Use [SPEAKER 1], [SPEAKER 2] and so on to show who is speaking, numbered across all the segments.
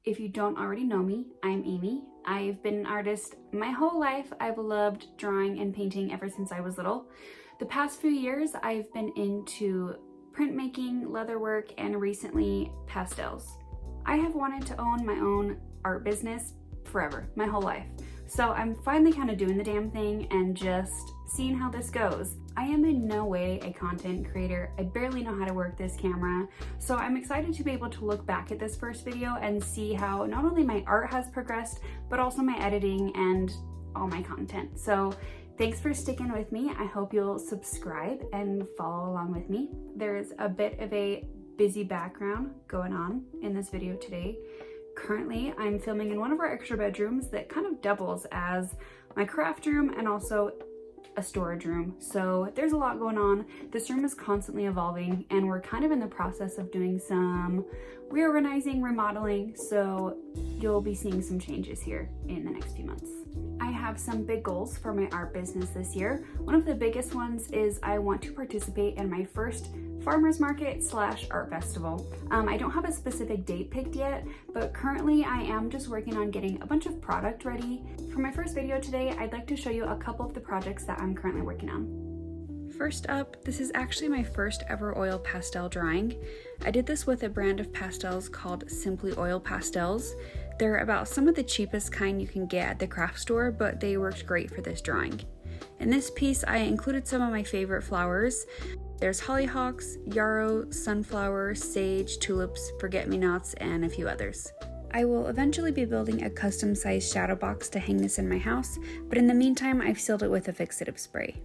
[SPEAKER 1] If you don't already know me, I'm Amy. I've been an artist my whole life. I've loved drawing and painting ever since I was little. The past few years, I've been into printmaking, leatherwork, and recently pastels. I have wanted to own my own art business forever, my whole life. So I'm finally kind of doing the damn thing and just seeing how this goes. I am in no way a content creator. I barely know how to work this camera. So I'm excited to be able to look back at this first video and see how not only my art has progressed, but also my editing and all my content. So thanks for sticking with me. I hope you'll subscribe and follow along with me. There's a bit of a busy background going on in this video today. Currently, I'm filming in one of our extra bedrooms that kind of doubles as my craft room and also a storage room. So there's a lot going on. This room is constantly evolving and we're kind of in the process of doing some reorganizing, remodeling. So you'll be seeing some changes here in the next few months. I have some big goals for my art business this year. One of the biggest ones is I want to participate in my first farmers market / art festival. I don't have a specific date picked yet, but currently I am just working on getting a bunch of product ready. For my first video today, I'd like to show you a couple of the projects that I'm currently working on. First up, this is actually my first ever oil pastel drawing. I did this with a brand of pastels called Simply Oil Pastels. They're about some of the cheapest kind you can get at the craft store, but they worked great for this drawing. In this piece, I included some of my favorite flowers. There's hollyhocks, yarrow, sunflower, sage, tulips, forget-me-nots, and a few others. I will eventually be building a custom-sized shadow box to hang this in my house, but in the meantime, I've sealed it with a fixative spray.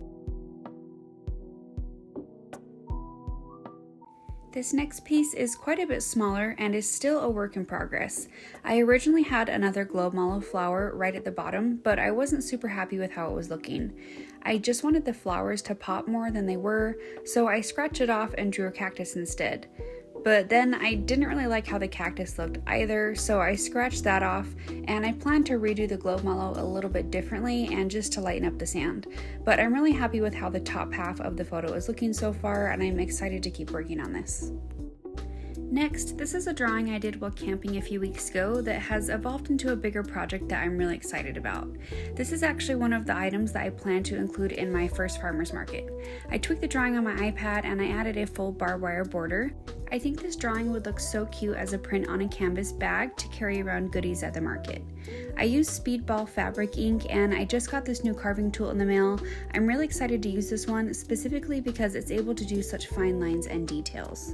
[SPEAKER 1] This next piece is quite a bit smaller and is still a work in progress. I originally had another globe mallow flower right at the bottom, but I wasn't super happy with how it was looking. I just wanted the flowers to pop more than they were, so I scratched it off and drew a cactus instead. But then I didn't really like how the cactus looked either, so I scratched that off, and I plan to redo the globe mallow a little bit differently and just to lighten up the sand. But I'm really happy with how the top half of the photo is looking so far, and I'm excited to keep working on this. Next, this is a drawing I did while camping a few weeks ago that has evolved into a bigger project that I'm really excited about. This is actually one of the items that I plan to include in my first farmer's market. I tweaked the drawing on my iPad and I added a full barbed wire border. I think this drawing would look so cute as a print on a canvas bag to carry around goodies at the market. I used Speedball fabric ink and I just got this new carving tool in the mail. I'm really excited to use this one specifically because it's able to do such fine lines and details.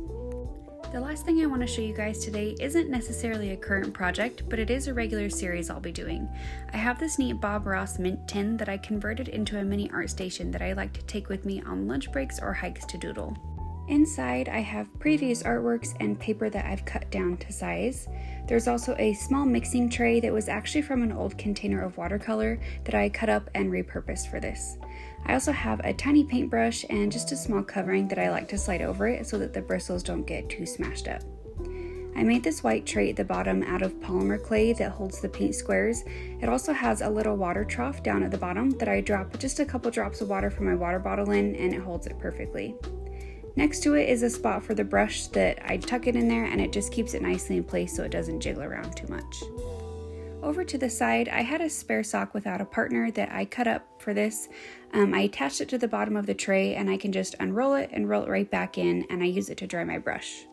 [SPEAKER 1] The last thing I want to show you guys today isn't necessarily a current project, but it is a regular series I'll be doing. I have this neat Bob Ross mint tin that I converted into a mini art station that I like to take with me on lunch breaks or hikes to doodle. Inside, I have previous artworks and paper that I've cut down to size. There's also a small mixing tray that was actually from an old container of watercolor that I cut up and repurposed for this. I also have a tiny paintbrush and just a small covering that I like to slide over it so that the bristles don't get too smashed up. I made this white tray at the bottom out of polymer clay that holds the paint squares. It also has a little water trough down at the bottom that I drop just a couple drops of water from my water bottle in, and it holds it perfectly. Next to it is a spot for the brush that I tuck it in there, and it just keeps it nicely in place so it doesn't jiggle around too much. Over to the side, I had a spare sock without a partner that I cut up for this. I attached it to the bottom of the tray and I can just unroll it and roll it right back in, and I use it to dry my brush.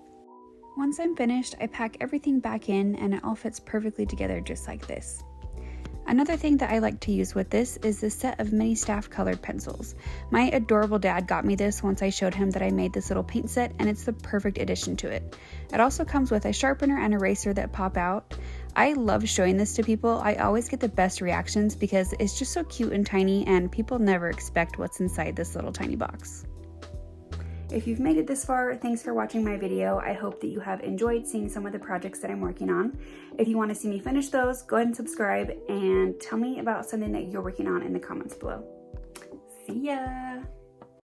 [SPEAKER 1] Once I'm finished, I pack everything back in and it all fits perfectly together just like this. Another thing that I like to use with this is this set of Ministaff colored pencils. My adorable dad got me this once I showed him that I made this little paint set, and it's the perfect addition to it. It also comes with a sharpener and eraser that pop out. I love showing this to people. I always get the best reactions because it's just so cute and tiny, and people never expect what's inside this little tiny box. If you've made it this far, thanks for watching my video. I hope that you have enjoyed seeing some of the projects that I'm working on. If you want to see me finish those, go ahead and subscribe and tell me about something that you're working on in the comments below. See ya!